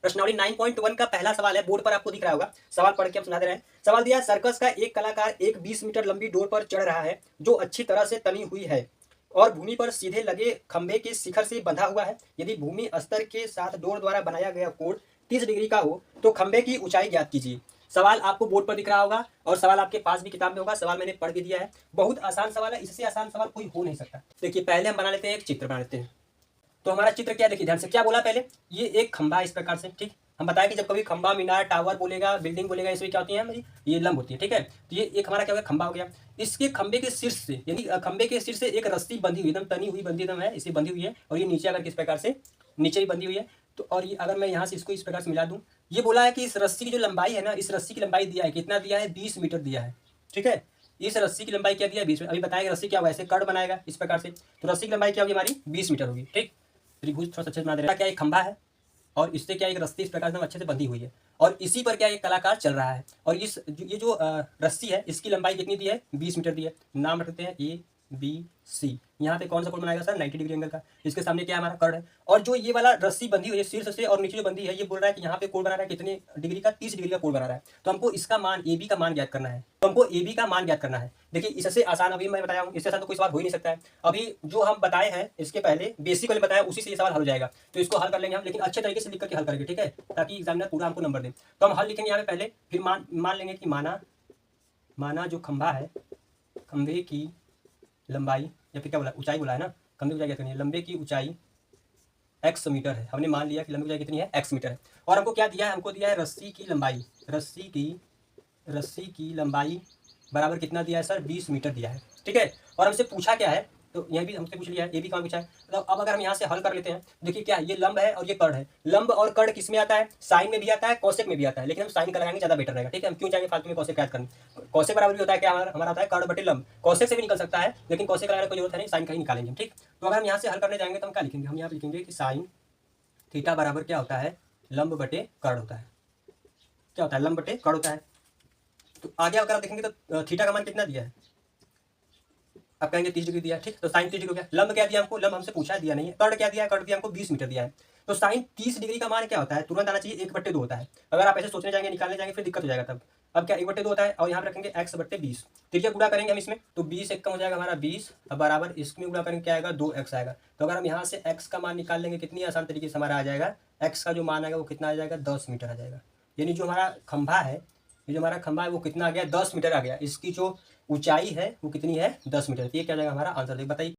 प्रश्नावली 9.1 का पहला सवाल है, बोर्ड पर आपको दिख रहा होगा। सवाल पढ़ के हम सुना दे रहे हैं। सवाल दिया, सर्कस का एक कलाकार एक 20 मीटर लंबी डोर पर चढ़ रहा है जो अच्छी तरह से तनी हुई है और भूमि पर सीधे लगे खंभे के शिखर से बंधा हुआ है। यदि भूमि स्तर के साथ डोर द्वारा बनाया गया कोण 30 डिग्री का हो तो खंभे की ऊंचाई ज्ञात कीजिए। सवाल आपको बोर्ड पर दिख रहा होगा और सवाल आपके पास भी किताब में होगा। सवाल मैंने पढ़ के दिया है, बहुत आसान सवाल है, इससे आसान सवाल कोई हो नहीं सकता। देखिए, पहले हम बना लेते हैं, एक चित्र बना लेते हैं। तो हमारा चित्र क्या, देखिए ध्यान से, क्या बोला पहले, ये एक खंभा इस प्रकार से, ठीक। हम बताएं कि जब कभी खंभा, मीनार, टावर बोलेगा, बिल्डिंग बोलेगा, इसमें क्या होती है हमारी, ये लंब होती है, ठीक है। तो ये एक हमारा क्या हो गया, खंभा हो गया। इसके खंभे के शीर्ष से, यानी खंभे के शीर्ष से एक रस्सी बंधी हुई, एकदम तनी हुई, बंधी एकदम है, इसे बंधी हुई है, और ये नीचे अगर किस प्रकार से नीचे ही बंधी हुई है। तो और ये अगर मैं यहाँ से इसको इस प्रकार से मिला दूँ, ये बोला है कि इस रस्सी की जो लंबाई है ना, इस रस्सी की लंबाई दिया है, कितना दिया है, 20 मीटर दिया है, ठीक है। इस रस्सी की लंबाई क्या दिया है, 20 मीटर। अभी बताएगा रस्सी क्या होगा, ऐसे कर्ड बनाएगा इस प्रकार से, तो रस्सी की लंबाई क्या होगी हमारी, 20 मीटर होगी, ठीक। त्रिभुज थोड़ा सा अच्छे से बना दे रहा है। क्या एक खंभा है और इससे क्या एक रस्सी इस प्रकार से अच्छे से बंधी हुई है और इसी पर क्या एक कलाकार चल रहा है और ये जो रस्सी है, इसकी लंबाई कितनी दी है, 20 मीटर दी है। नाम रखते हैं ABC। यहाँ पे कौन सा कोण बनाएगा सर, 90 डिग्री एंगल का। इसके सामने क्या हमारा कर्ड है और जो ये वाला रस्सी बंधी हुई है शीर्ष से और नीचे जो बंधी है, ये बोल रहा है कि यहाँ पे कोण बना रहा है कितने डिग्री का, 30 डिग्री का कोण बना रहा है। तो हमको इसका मान AB का मान ज्ञात करना है, तो हमको AB का मान ज्ञात करना है। देखिए, इससे आसान अभी मैं बताया हूँ, इससे आसान तो कोई सवाल हो ही नहीं सकता है। अभी जो हम बताए हैं इसके पहले बेसिक वाले बताया, उसी से ये सवाल हल हो जाएगा। तो इसको हल कर लेंगे हम, लेकिन अच्छे तरीके से लिख करके हल करेंगे, ठीक है, ताकि एग्जामिनर पूरा हमको नंबर दे। तो हम हल लिखेंगे यहाँ पे पहले, फिर मान लेंगे कि माना जो खंभा है, खंभे की लंबाई या फिर क्या बोला, ऊंचाई बोला है ना, खंभे की ऊंचाई क्या करनी है, लंबे की ऊंचाई x मीटर है। हमने मान लिया कि लंबी ऊंचाई कितनी है, x मीटर है। और हमको क्या दिया है, हमको दिया है रस्सी की लंबाई, रस्सी की लंबाई बराबर कितना दिया है सर, 20 मीटर दिया है, ठीक है। और हमसे पूछा क्या है, तो यह भी हमसे पूछ लिया है, ये भी कहाँ पूछा है। तो अब अगर हम यहाँ से हल कर लेते हैं, देखिए क्या ये लंब है और ये कर्ड है। लंब और कर्ड किस में आता है, साइन में भी आता है, कौशिक में भी आता है, लेकिन हम साइन का लगाएंगे, ज्यादा बेटर रहेगा, ठीक है। हम क्यों चाहेंगे फालतू में कौशिक याद करनी। कौशिक बराबर भी होता है क्या, हमारा होता है कर्ड बटे लंब। कौशिक से भी निकल सकता है, लेकिन कौशिक लगाने की कोई जरूरत है नहीं, साइन का ही निकालेंगे, ठीक। तो अगर हम यहाँ से हल करने जाएंगे तो हम क्या लिखेंगे, हम यहाँ पे लिखेंगे कि साइन थीटा बराबर क्या होता है, लंब बटे कर्ड होता है। क्या होता है, लंब बटे कर्ड होता है। तो आगे अगर आप देखेंगे तो थीटा का मान कितना दिया है, आप कहेंगे 30 डिग्री दिया है, ठीक। तो साइन 30 डिग्री हो गया। लंब क्या दिया हमको, लंब हमसे पूछा है, दिया नहीं है। कर्ड क्या दिया है, कर्ड दिया हमको 20 मीटर दिया है। तो साइन 30 डिग्री का मान क्या होता है, तुरंत आना चाहिए, 1/2 होता है। अगर आप ऐसे सोचने जाएंगे, निकालने जाएंगे, फिर दिक्कत हो जाएगा तब। अब क्या 1/2 होता है और यहाँ पे रखेंगे x/20। त्रिज्या गुणा करेंगे हम इसमें, तो 20 एक कम हो जाएगा हमारा 20, अब बराबर इसमें गुणा करेंगे क्या आएगा, 2x आएगा। तो अगर हम यहाँ से x का मान निकाल लेंगे, कितनी आसान तरीके से हमारा आ जाएगा, x का जो मान आएगा वो कितना आ जाएगा, 10 मीटर आ जाएगा। यानी जो हमारा खंभा है, ये जो हमारा खंभा है वो कितना आ गया, 10 मीटर आ गया। इसकी जो ऊंचाई है वो कितनी है, 10 मीटर। ये क्या जाएगा हमारा आंसर, बताइए।